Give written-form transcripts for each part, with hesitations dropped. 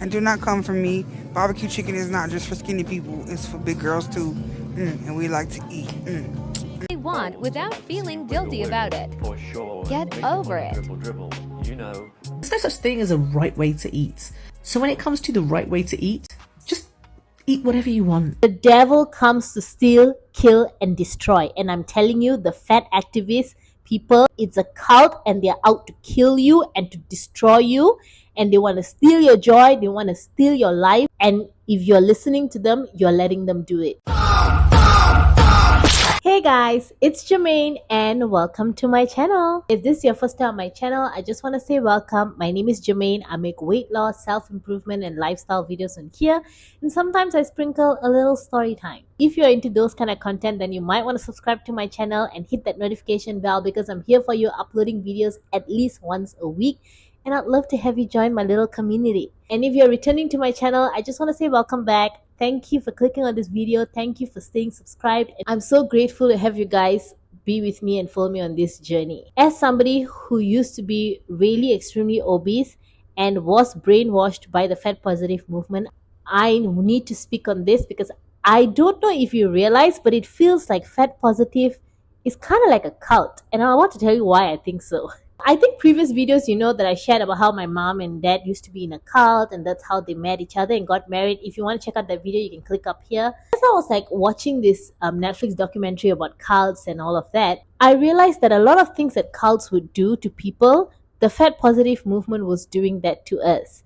And do not come for me. Barbecue chicken is not just for skinny people. It's for big girls too. And we like to eat. They want without feeling guilty about it. Get over it. There's no such thing as a right way to eat. So when it comes to the right way to eat, just eat whatever you want. The devil comes to steal, kill, and destroy. And I'm telling you, the fat activist people, it's a cult and they're out to kill you and to destroy you. And they want to steal your joy, they want to steal your life. And if you're listening to them, you're letting them do it. Hey guys, it's Jermaine and welcome to my channel. If this is your first time on my channel, I just want to say welcome. My name is Jermaine. I make weight loss, self-improvement and lifestyle videos on here, and sometimes I sprinkle a little story time. If you're into those kind of content, then you might want to subscribe to my channel and hit that notification bell because I'm here for you uploading videos at least once a week. And I'd love to have you join my little community. And if you're returning to my channel, I just want to say welcome back. Thank you for clicking on this video. Thank you for staying subscribed. I'm so grateful to have you guys be with me and follow me on this journey. As somebody who used to be really extremely obese and was brainwashed by the fat positive movement, I need to speak on this because I don't know if you realize, but it feels like fat positive is kind of like a cult. And I want to tell you why I think so. I think previous videos, you know, that I shared about how my mom and dad used to be in a cult and that's how they met each other and got married. If you want to check out that video, you can click up here. As I was like watching this Netflix documentary about cults and all of that, I realized that a lot of things that cults would do to people, the fat positive movement was doing that to us.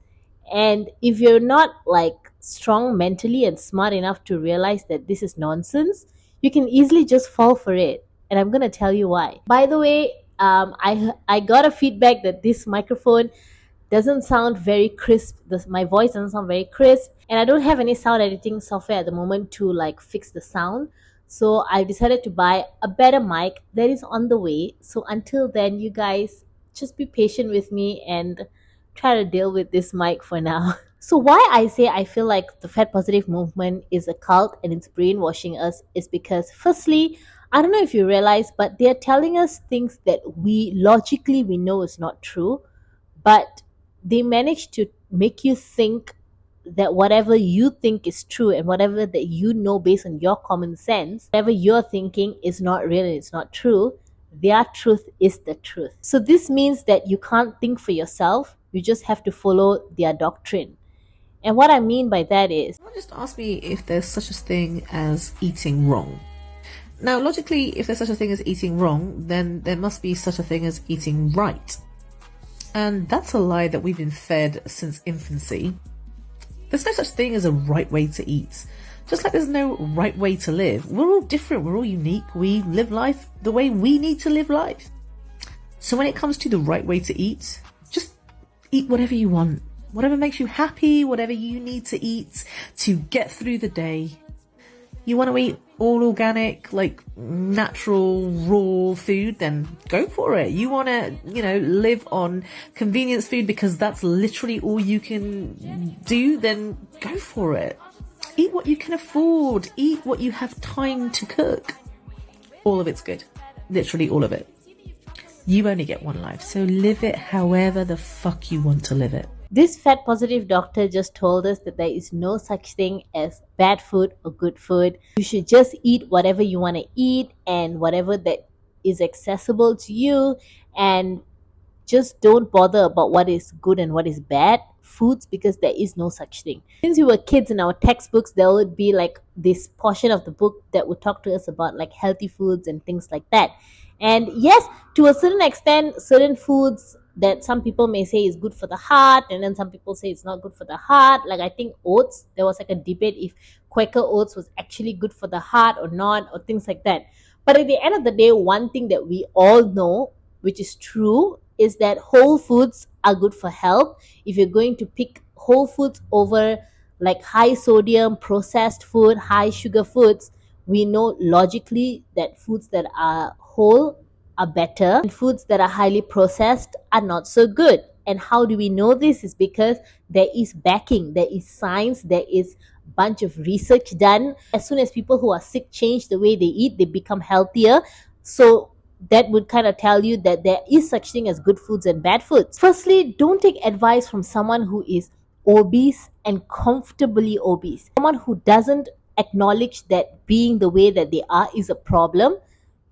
And if you're not like strong mentally and smart enough to realize that this is nonsense, you can easily just fall for it. And I'm going to tell you why. By the way, I got a feedback that this microphone doesn't sound very crisp. My voice doesn't sound very crisp, and I don't have any sound editing software at the moment to like fix the sound. So I decided to buy a better mic that is on the way. So until then, you guys just be patient with me and try to deal with this mic for now. So why I say I feel like the fat positive movement is a cult and it's brainwashing us is because firstly, I don't know if you realize, but they're telling us things that we logically know is not true, but they manage to make you think that whatever you think is true and whatever that you know based on your common sense, whatever you're thinking is not real and it's not true, their truth is the truth. So this means that you can't think for yourself, you just have to follow their doctrine. And what I mean by that is, Someone just asked me if there's such a thing as eating wrong. Now, logically, if there's such a thing as eating wrong, then there must be such a thing as eating right. And that's a lie that we've been fed since infancy. There's no such thing as a right way to eat. Just like there's no right way to live. We're all different, we're all unique. We live life the way we need to live life. So when it comes to the right way to eat, just eat whatever you want. Whatever makes you happy, whatever you need to eat to get through the day. You want to eat all organic, like natural, raw food, then go for it. You want to, live on convenience food because that's literally all you can do, then go for it. Eat what you can afford. Eat what you have time to cook. All of it's good. Literally all of it. You only get one life, so live it however the fuck you want to live it. this fat positive doctor just told us that there is no such thing as bad food or good food. You should just eat whatever you want to eat and whatever that is accessible to you, and just don't bother about what is good and what is bad foods, because there is no such thing. Since we were kids, in our textbooks there would be like this portion of the book that would talk to us about like healthy foods and things like that. And yes, to a certain extent, certain foods that some people may say is good for the heart, and then some people say it's not good for the heart. Like I think oats, there was like a debate if Quaker oats was actually good for the heart or not, or things like that. But at the end of the day, one thing that we all know, which is true, is that whole foods are good for health. If you're going to pick whole foods over like high sodium processed food, high sugar foods, we know logically that foods that are whole are better and foods that are highly processed are not so good. And how do we know this? Is because there is backing, there is science, there is a bunch of research done. As soon as people who are sick change the way they eat, they become healthier. So that would kind of tell you that there is such thing as good foods and bad foods. Firstly, don't take advice from someone who is obese and comfortably obese. Someone who doesn't acknowledge that being the way that they are is a problem.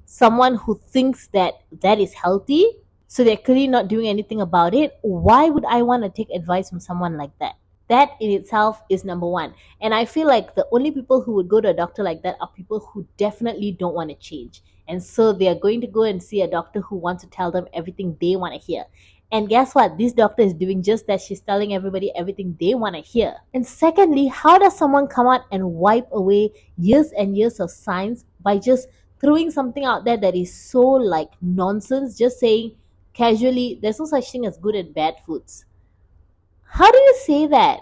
Someone who thinks that that is healthy, so they're clearly not doing anything about it. Why would I want to take advice from someone like that? That in itself is number one. And I feel like the only people who would go to a doctor like that are people who definitely don't want to change. And so they are going to go and see a doctor who wants to tell them everything they want to hear. And guess what? This doctor is doing just that. She's telling everybody everything they want to hear. And secondly, how does someone come out and wipe away years and years of science by just throwing something out there that is so like nonsense, just saying casually, there's no such thing as good and bad foods? How do you say that?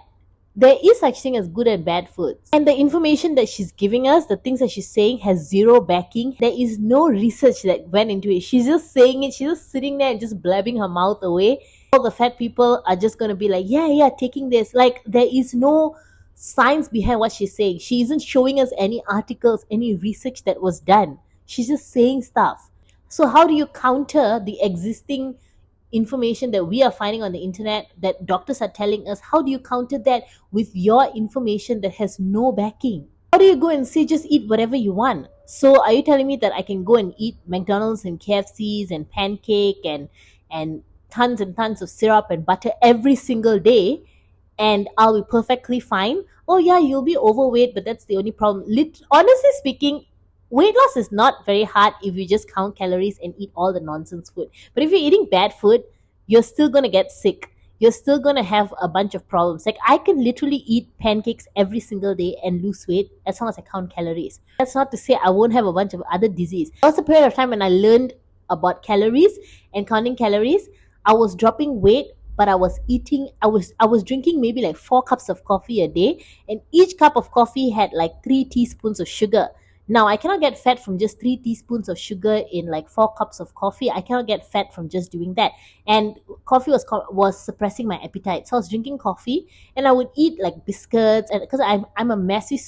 There is such thing as good and bad foods. And the information that she's giving us, the things that she's saying, has zero backing. There is no research that went into it. She's just saying it. She's just sitting there and just blabbing her mouth away. All the fat people are just going to be like, yeah, taking this. Like, there is no science behind what she's saying. She isn't showing us any articles, any research that was done. She's just saying stuff. So how do you counter the existing information that we are finding on the internet that doctors are telling us? How do you counter that with your information that has no backing? How do you go and say just eat whatever you want? So are you telling me that I can go and eat McDonald's and KFCs and pancake and tons and tons of syrup and butter every single day and I'll be perfectly fine? Oh yeah, you'll be overweight, but that's the only problem. Honestly speaking, weight loss is not very hard if you just count calories and eat all the nonsense food. But if you're eating bad food, you're still going to get sick. You're still going to have a bunch of problems. Like, I can literally eat pancakes every single day and lose weight as long as I count calories. That's not to say I won't have a bunch of other disease. There was a period of time when I learned about calories and counting calories. I was dropping weight, but I was drinking maybe like 4 cups of coffee a day, and each cup of coffee had like 3 teaspoons of sugar. Now, I cannot get fat from just 3 teaspoons of sugar in like 4 cups of coffee. I cannot get fat from just doing that. And coffee was suppressing my appetite. So I was drinking coffee and I would eat like biscuits, and because I'm a massive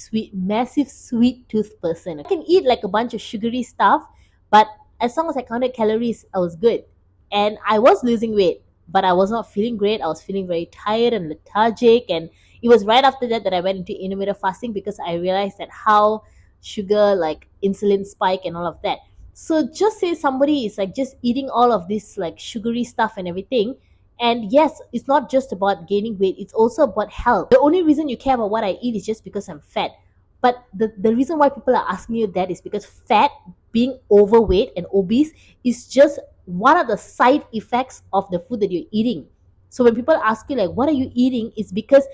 sweet tooth person. I can eat like a bunch of sugary stuff, but as long as I counted calories, I was good. And I was losing weight, but I was not feeling great. I was feeling very tired and lethargic. And it was right after that I went into intermittent fasting, because I realized that how sugar, like insulin spike and all of that. So just say somebody is like just eating all of this like sugary stuff and everything, and yes, it's not just about gaining weight, it's also about health. The only reason you care about what I eat is just because I'm fat. But the reason why people are asking you that is because fat, being overweight and obese, is just one of the side effects of the food that you're eating. So when people ask you like, what are you eating, it's because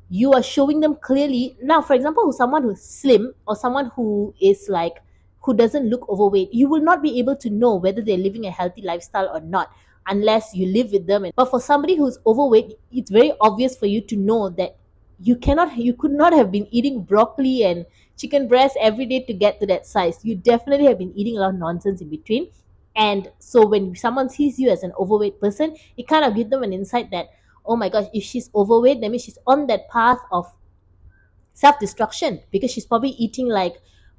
you are showing them clearly. Now, for example, someone who's slim or someone who is like, who doesn't look overweight, you will not be able to know whether they're living a healthy lifestyle or not unless you live with them. But for somebody who's overweight, it's very obvious for you to know that you could not have been eating broccoli and chicken breast every day to get to that size. You definitely have been eating a lot of nonsense in between. And so when someone sees you as an overweight person, it kind of gives them an insight that, oh my gosh, if she's overweight, that means she's on that path of self-destruction, because she's probably eating like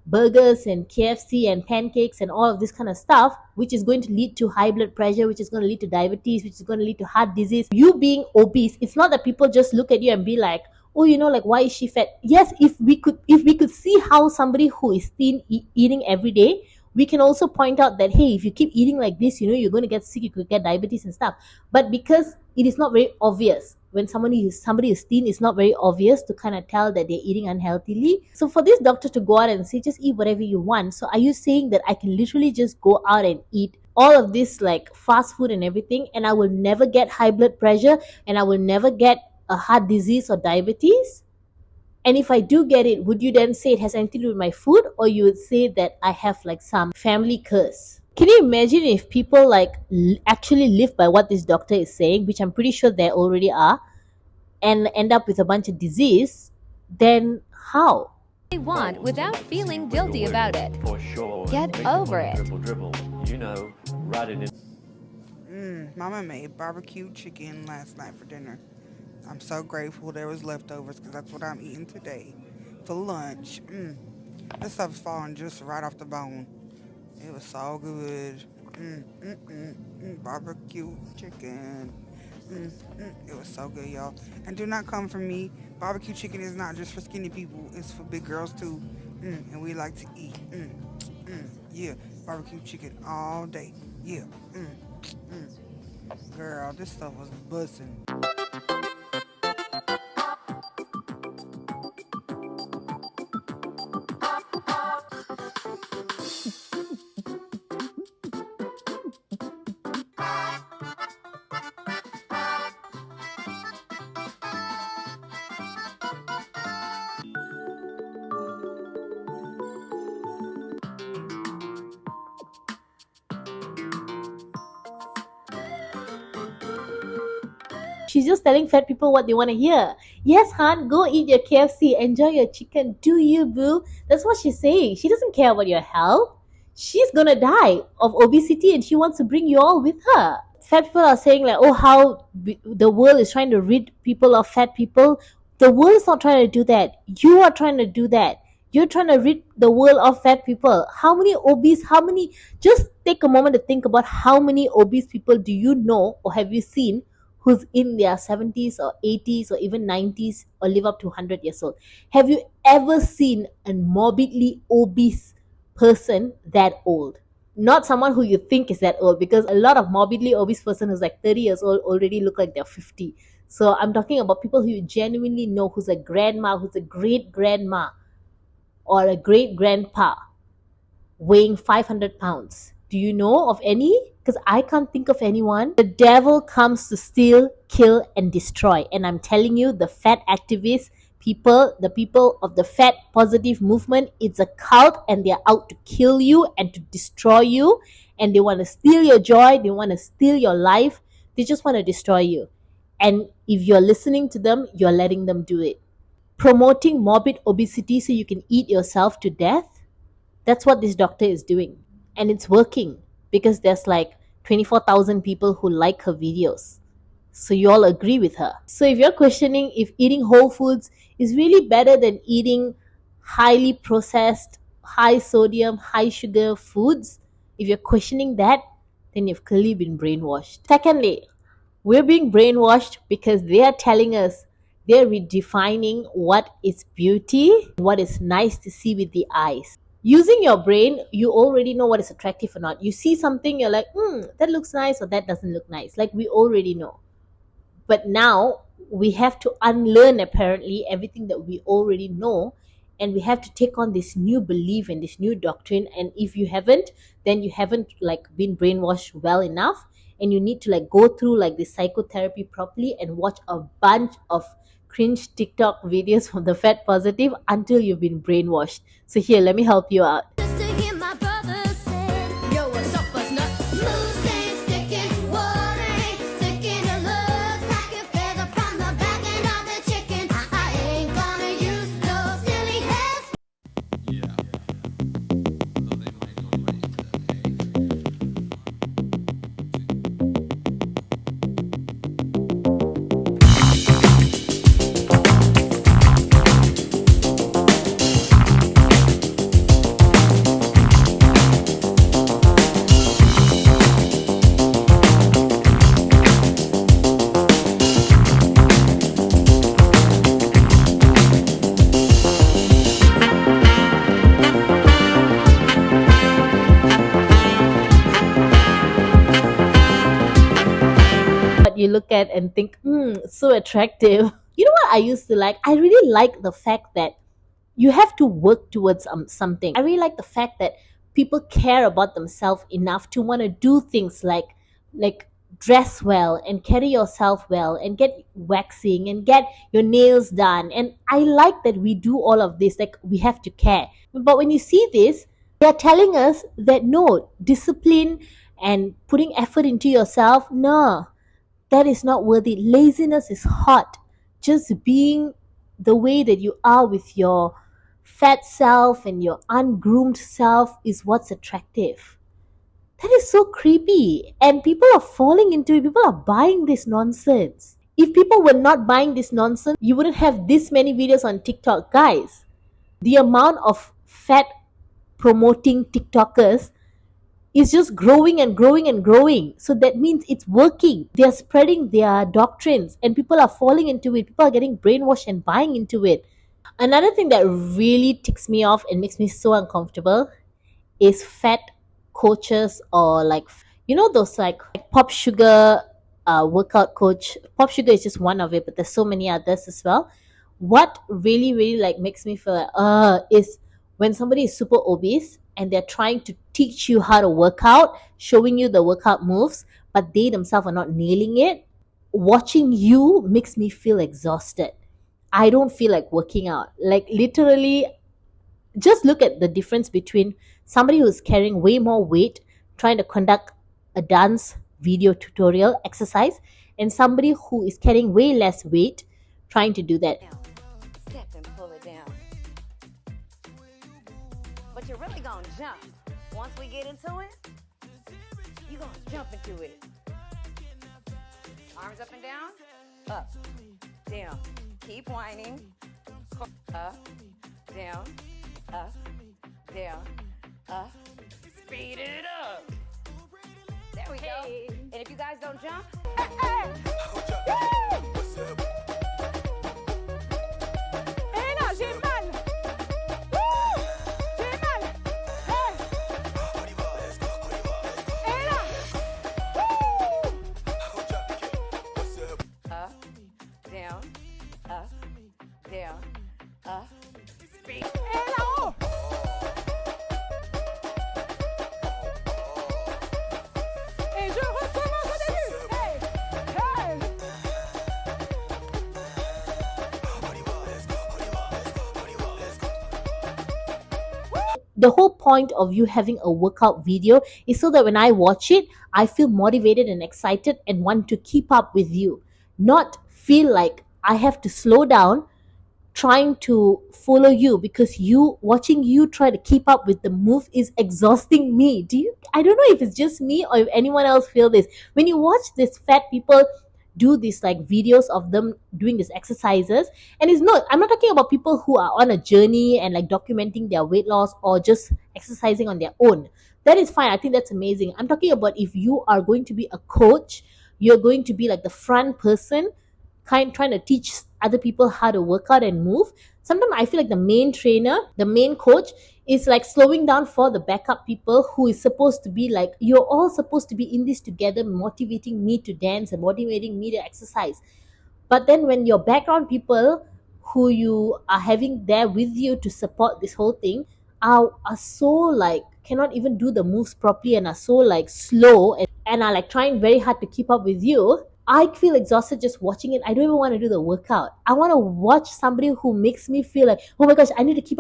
burgers and KFC and pancakes and all of this kind of stuff, which is going to lead to high blood pressure, which is going to lead to diabetes, which is going to lead to heart disease. You being obese, it's not that people just look at you and be like, oh, like, why is she fat? Yes, if we could see how somebody who is thin eating every day, we can also point out that, hey, if you keep eating like this, you're going to get sick, you could get diabetes and stuff. But because it is not very obvious, when somebody is thin, it's not very obvious to kind of tell that they're eating unhealthily. So for this doctor to go out and say, just eat whatever you want. So are you saying that I can literally just go out and eat all of this like fast food and everything, and I will never get high blood pressure, and I will never get a heart disease or diabetes? And if I do get it, would you then say it has anything to do with my food, or you would say that I have like some family curse? Can you imagine if people like actually live by what this doctor is saying, which I'm pretty sure they already are, and end up with a bunch of disease? Then how? They want without feeling guilty about it. Get over it. Mama made barbecue chicken last night for dinner. I'm so grateful there was leftovers, because that's what I'm eating today for lunch. This stuff's falling just right off the bone. It was so good. Barbecue chicken. It was so good, y'all. And do not come for me. Barbecue chicken is not just for skinny people; it's for big girls too. And we like to eat. Yeah, barbecue chicken all day. Yeah. Girl, this stuff was bussing. She's just telling fat people what they want to hear. Yes, hon, go eat your KFC, enjoy your chicken, do you, boo? That's what she's saying. She doesn't care about your health. She's gonna die of obesity and she wants to bring you all with her. Fat people are saying, like, oh, how the world is trying to rid people of fat people. The world is not trying to do that. You are trying to do that. You're trying to rid the world of fat people. Just take a moment to think about how many obese people do you know or have you seen who's in their 70s or 80s or even 90s or live up to 100 years old. Have you ever seen a morbidly obese person that old? Not someone who you think is that old, because a lot of morbidly obese person who's like 30 years old already look like they're 50. So I'm talking about people who you genuinely know, who's a grandma, who's a great grandma or a great grandpa weighing 500 pounds. Do you know of any? Because I can't think of anyone. The devil comes to steal, kill, and destroy. And I'm telling you, the fat activists, the people of the fat positive movement, it's a cult and they're out to kill you and to destroy you. And they want to steal your joy. They want to steal your life. They just want to destroy you. And if you're listening to them, you're letting them do it. Promoting morbid obesity so you can eat yourself to death. That's what this doctor is doing. And it's working because there's like 24,000 people who like her videos. So you all agree with her. So if you're questioning if eating whole foods is really better than eating highly processed, high sodium, high sugar foods, if you're questioning that, then you've clearly been brainwashed. Secondly, we're being brainwashed because they are telling us they're redefining what is beauty, what is nice to see with the eyes. Using your brain, you already know what is attractive or not. You see something, you're like, that looks nice or that doesn't look nice. Like, we already know. But now we have to unlearn apparently everything that we already know, and we have to take on this new belief and this new doctrine. And if you haven't, then you haven't like been brainwashed well enough, and you need to like go through like this psychotherapy properly and watch a bunch of cringe TikTok videos from the fat positive until you've been brainwashed. So here, let me help you out. You look at and think, so attractive. You know what I used to like? I really like the fact that you have to work towards something. I really like the fact that people care about themselves enough to want to do things like dress well and carry yourself well and get waxing and get your nails done. And I like that we do all of this. Like, we have to care. But when you see this, they're telling us that no, discipline and putting effort into yourself, no, that is not worthy. Laziness is hot. Just being the way that you are with your fat self and your ungroomed self is what's attractive. That is so creepy. And people are falling into it. People are buying this nonsense. If people were not buying this nonsense, you wouldn't have this many videos on TikTok. Guys, the amount of fat promoting TikTokers is just growing and growing and growing. So that means it's working. They are spreading their doctrines and people are falling into it. People are getting brainwashed and buying into it. Another thing that really ticks me off and makes me so uncomfortable is fat coaches, or like, those like Pop Sugar workout coach. Pop Sugar is just one of it, but there's so many others as well. What really really like makes me feel like is when somebody is super obese and they're trying to teach you how to work out, showing you the workout moves, but they themselves are not nailing it. Watching you makes me feel exhausted. I don't feel like working out. Like literally, just look at the difference between somebody who's carrying way more weight trying to conduct a dance video tutorial exercise and somebody who is carrying way less weight trying to do that. Step and pull it down. But you're really gonna jump. Once we get into it, you're gonna jump into it. Arms up and down. Up. Down. Keep whining. Up. Down. Up. Down. Up. Speed it up. There we go. And if you guys don't jump, up, down, up, down, up, speed. The whole point of you having a workout video is so that when I watch it, I feel motivated and excited and want to keep up with you, not feel like I have to slow down trying to follow you, because you watching you try to keep up with the move is exhausting me. I don't know if it's just me or if anyone else feel this. When you watch these fat people do these like videos of them doing these exercises, and I'm not talking about people who are on a journey and like documenting their weight loss or just exercising on their own. That is fine. I think that's amazing. I'm talking about if you are going to be a coach, you're going to be like the front person trying to teach other people how to work out and move. Sometimes I feel like the main trainer, the main coach is like slowing down for the backup people who is supposed to be like, you're all supposed to be in this together, motivating me to dance and motivating me to exercise. But then when your background people who you are having there with you to support this whole thing are so like cannot even do the moves properly and are so like slow and are like trying very hard to keep up with you, I feel exhausted just watching it. I don't even want to do the workout. I want to watch somebody who makes me feel like, oh my gosh, I need to keep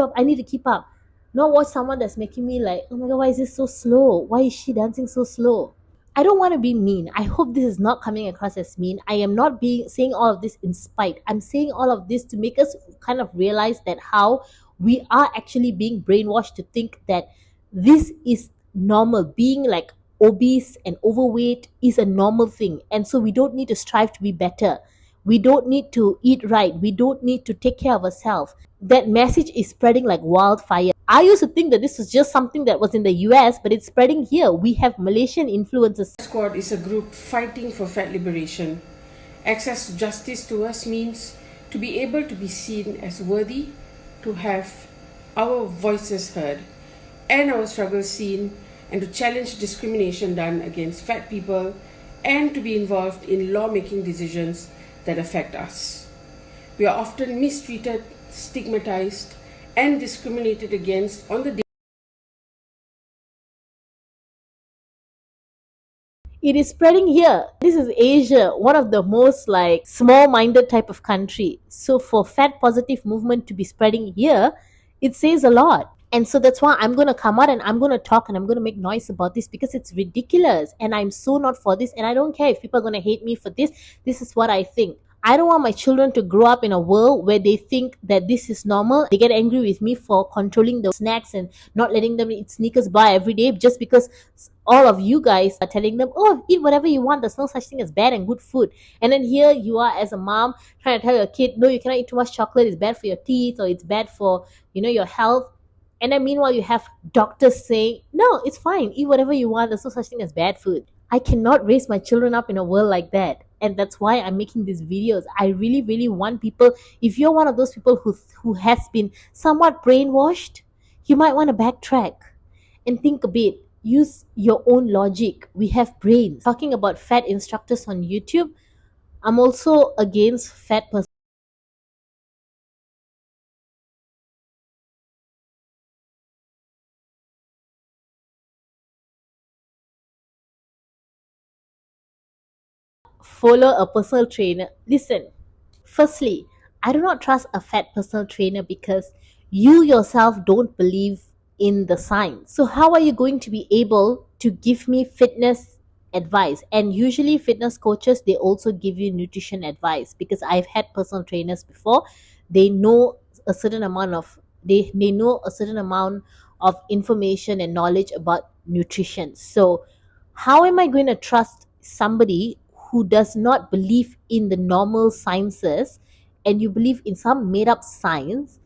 up. Not watch someone that's making me like, oh my god, why is this so slow? Why is she dancing so slow? I don't want to be mean. I hope this is not coming across as mean. I am not saying all of this in spite. I'm saying all of this to make us kind of realize that how we are actually being brainwashed to think that this is normal. Being like obese and overweight is a normal thing, and so we don't need to strive to be better. We don't need to eat right. We don't need to take care of ourselves. That message is spreading like wildfire. I used to think that this was just something that was in the US, but it's spreading here. We have Malaysian influencers. Squad is a group fighting for fat liberation. Access to justice to us means to be able to be seen as worthy, to have our voices heard and our struggles seen, and to challenge discrimination done against fat people, and to be involved in lawmaking decisions that affect us. We are often mistreated, stigmatized, and discriminated against on the It is spreading here. This is Asia, one of the most like small-minded type of country. So for fat positive movement to be spreading here, it says a lot. And so that's why I'm going to come out and I'm going to talk and I'm going to make noise about this, because it's ridiculous. And I'm so not for this. And I don't care if people are going to hate me for this. This is what I think. I don't want my children to grow up in a world where they think that this is normal. They get angry with me for controlling the snacks and not letting them eat Snickers bar every day just because all of you guys are telling them, oh, eat whatever you want. There's no such thing as bad and good food. And then here you are as a mom trying to tell your kid, no, you cannot eat too much chocolate. It's bad for your teeth, or it's bad for, your health. And then meanwhile, you have doctors saying, no, it's fine, eat whatever you want, there's no such thing as bad food. I cannot raise my children up in a world like that. And that's why I'm making these videos. I really, really want people, if you're one of those people who has been somewhat brainwashed, you might want to backtrack and think a bit. Use your own logic. We have brains. Talking about fat instructors on YouTube, I'm also against fat person. Follow a personal trainer. Listen, firstly, I do not trust a fat personal trainer because you yourself don't believe in the science. So, how are you going to be able to give me fitness advice? And usually, fitness coaches they also give you nutrition advice because I've had personal trainers before. They know a certain amount of they know a certain amount of information and knowledge about nutrition. So, how am I going to trust somebody who does not believe in the normal sciences and you believe in some made up science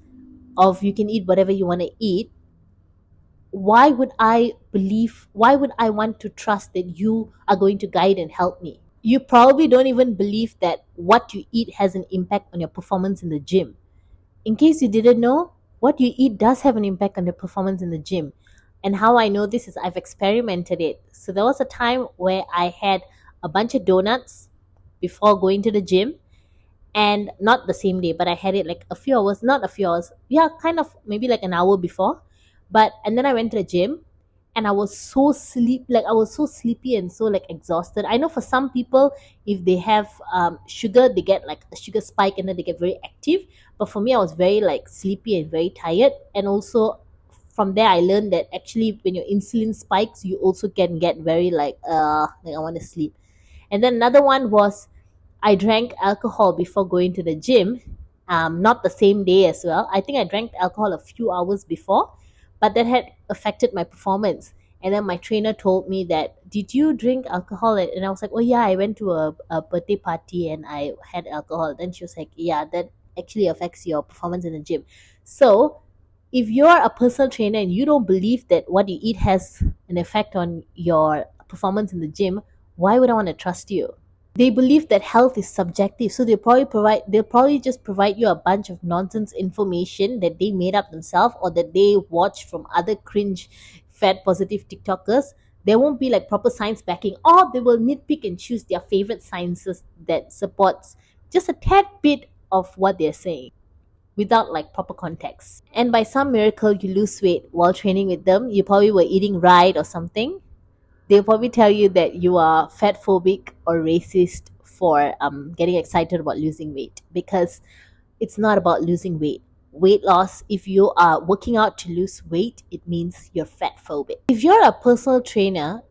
of you can eat whatever you want to eat? Why would I want to trust that you are going to guide and help me? You probably don't even believe that what you eat has an impact on your performance in the gym. In case you didn't know, what you eat does have an impact on your performance in the gym. And how I know this is I've experimented it. So there was a time where I had a bunch of donuts before going to the gym, and not the same day, but I had it like a few hours, not a few hours, yeah, kind of maybe like an hour before. But and then I went to the gym and I was so sleepy and so like exhausted. I know for some people, if they have sugar, they get like a sugar spike and then they get very active. But for me, I was very like sleepy and very tired. And also from there, I learned that actually when your insulin spikes, you also can get very like I want to sleep. And then another one was I drank alcohol before going to the gym. Not the same day as well. I think I drank alcohol a few hours before, but that had affected my performance. And then my trainer told me that, did you drink alcohol? And I was like, oh yeah, I went to a birthday party and I had alcohol. Then she was like, yeah, that actually affects your performance in the gym. So if you're a personal trainer and you don't believe that what you eat has an effect on your performance in the gym, why would I want to trust you? They believe that health is subjective, so they'll probably just provide you a bunch of nonsense information that they made up themselves or that they watch from other cringe fat positive TikTokers. There won't be like proper science backing, or they will nitpick and choose their favorite sciences that supports just a tad bit of what they're saying without like proper context. And by some miracle you lose weight while training with them, you probably were eating right or something. They'll probably tell you that you are fat phobic or racist for getting excited about losing weight, because it's not about losing weight. Weight loss, if you are working out to lose weight, it means you're fat phobic. If you're a personal trainer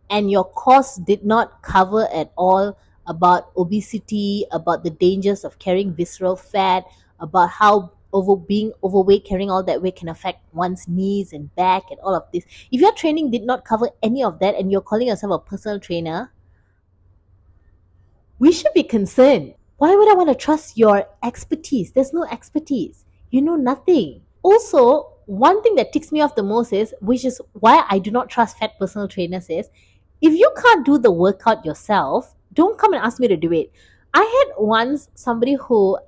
and your course did not cover at all about obesity, about the dangers of carrying visceral fat, about how being overweight, carrying all that weight can affect one's knees and back and all of this. If your training did not cover any of that and you're calling yourself a personal trainer, we should be concerned. Why would I want to trust your expertise? There's no expertise. You know nothing. Also, one thing that ticks me off the most is, which is why I do not trust fat personal trainers, is if you can't do the workout yourself, don't come and ask me to do it. I had once somebody who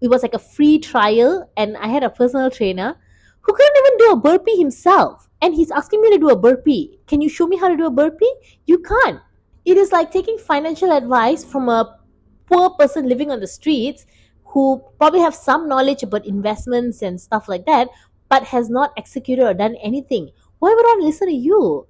it was like a free trial, and I had a personal trainer who couldn't even do a burpee himself, and he's asking me to do a burpee. Can you show me how to do a burpee? You can't. It is like taking financial advice from a poor person living on the streets who probably have some knowledge about investments and stuff like that, but has not executed or done anything. Why would I listen to you?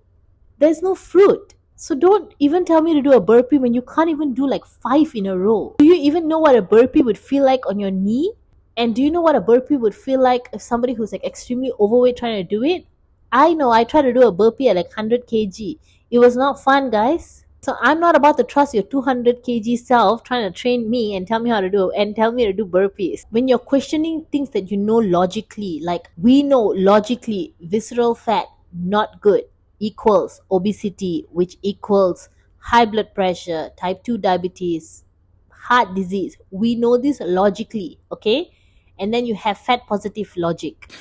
There's no fruit. So don't even tell me to do a burpee when you can't even do like 5 in a row. Do you even know what a burpee would feel like on your knee? And do you know what a burpee would feel like if somebody who's like extremely overweight trying to do it? I know, I tried to do a burpee at like 100 kg. It was not fun, guys. So I'm not about to trust your 200 kg self trying to train me and tell me how to do and tell me to do burpees. When you're questioning things that you know logically, like we know logically visceral fat not good equals obesity, which equals high blood pressure, type 2 diabetes, heart disease. We know this logically, okay? And then you have fat positive logic.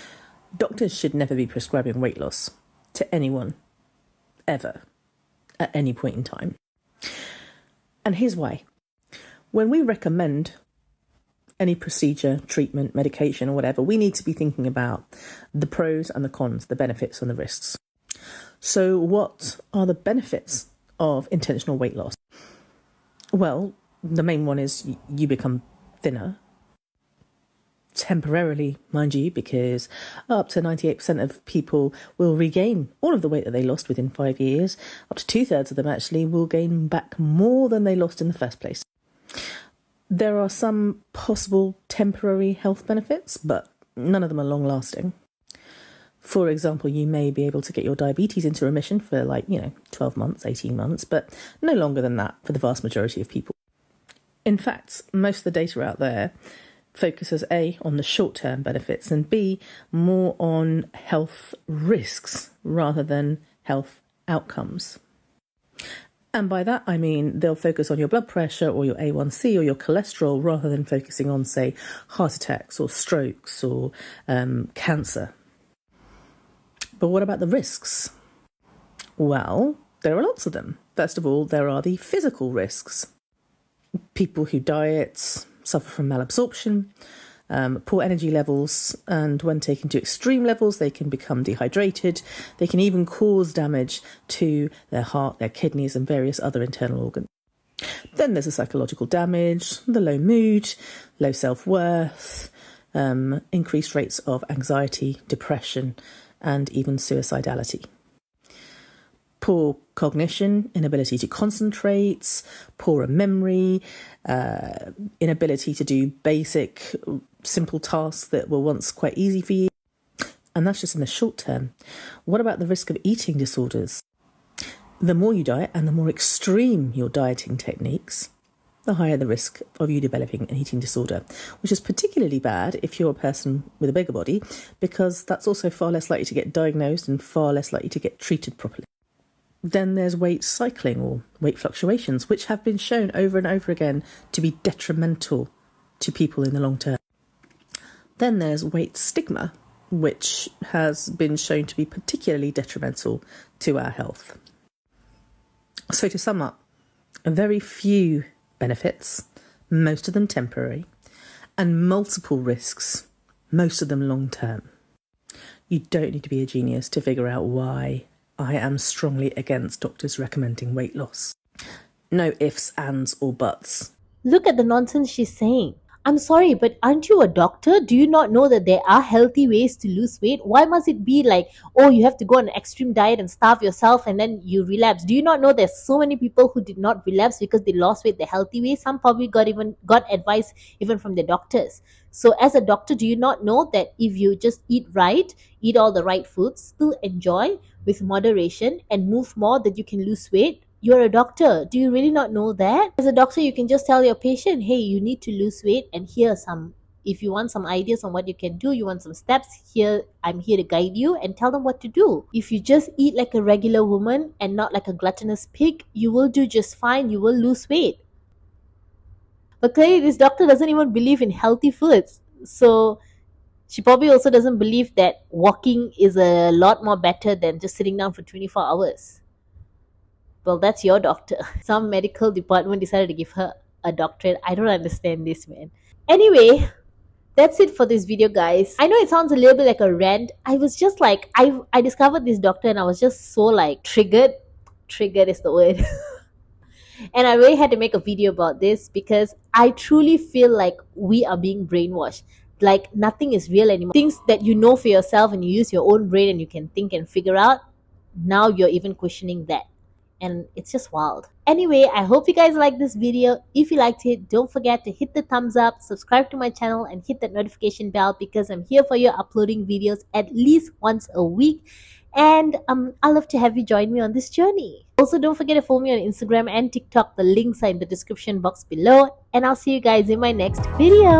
Doctors should never be prescribing weight loss to anyone, ever, at any point in time. And here's why. When we recommend any procedure, treatment, medication, or whatever, we need to be thinking about the pros and the cons, the benefits and the risks. So what are the benefits of intentional weight loss? Well, the main one is you become thinner. Temporarily, mind you, because up to 98% of people will regain all of the weight that they lost within 5 years. Up to 2/3 of them actually will gain back more than they lost in the first place. There are some possible temporary health benefits, but none of them are long-lasting. For example, you may be able to get your diabetes into remission for 12 months, 18 months, but no longer than that for the vast majority of people. In fact, most of the data out there focuses A, on the short-term benefits, and B, more on health risks rather than health outcomes. And by that, I mean they'll focus on your blood pressure or your A1C or your cholesterol rather than focusing on, say, heart attacks or strokes or cancer. But what about the risks? Well, there are lots of them. First of all, there are the physical risks. People who diet suffer from malabsorption, poor energy levels, and when taken to extreme levels, they can become dehydrated. They can even cause damage to their heart, their kidneys, and various other internal organs. Then there's the psychological damage, the low mood, low self-worth, increased rates of anxiety, depression, and even suicidality. Poor cognition, inability to concentrate, poorer memory, inability to do basic, simple tasks that were once quite easy for you. And that's just in the short term. What about the risk of eating disorders? The more you diet and the more extreme your dieting techniques, the higher the risk of you developing an eating disorder, which is particularly bad if you're a person with a bigger body, because that's also far less likely to get diagnosed and far less likely to get treated properly. Then there's weight cycling or weight fluctuations, which have been shown over and over again to be detrimental to people in the long term. Then there's weight stigma, which has been shown to be particularly detrimental to our health. So to sum up, very few benefits, most of them temporary, and multiple risks, most of them long term. You don't need to be a genius to figure out why I am strongly against doctors recommending weight loss. No ifs, ands, or buts. Look at the nonsense she's saying. I'm sorry, but aren't you a doctor? Do you not know that there are healthy ways to lose weight? Why must it be like, oh, you have to go on an extreme diet and starve yourself and then you relapse? Do you not know there's so many people who did not relapse because they lost weight the healthy way? Some probably got advice even from their doctors. So as a doctor, do you not know that if you just eat right, eat all the right foods, still enjoy with moderation and move more, that you can lose weight? You're a doctor. Do you really not know that? As a doctor, you can just tell your patient, hey, you need to lose weight, and here are some, if you want some ideas on what you can do, you want some steps, here, I'm here to guide you, and tell them what to do. If you just eat like a regular woman and not like a gluttonous pig, you will do just fine. You will lose weight. But clearly, this doctor doesn't even believe in healthy foods. So she probably also doesn't believe that walking is a lot more better than just sitting down for 24 hours. Well, that's your doctor. Some medical department decided to give her a doctorate. I don't understand this, man. Anyway, that's it for this video, guys. I know it sounds a little bit like a rant. I was just like, I discovered this doctor and I was just so like triggered. Triggered is the word. And I really had to make a video about this because I truly feel like we are being brainwashed. Like nothing is real anymore. Things that you know for yourself and you use your own brain and you can think and figure out, now you're even questioning that. And it's just wild. Anyway, I hope you guys liked this video. If you liked it, don't forget to hit the thumbs up, subscribe to my channel, and hit that notification bell because I'm here for you uploading videos at least once a week. And I'd love to have you join me on this journey. Also, don't forget to follow me on Instagram and TikTok. The links are in the description box below. And I'll see you guys in my next video.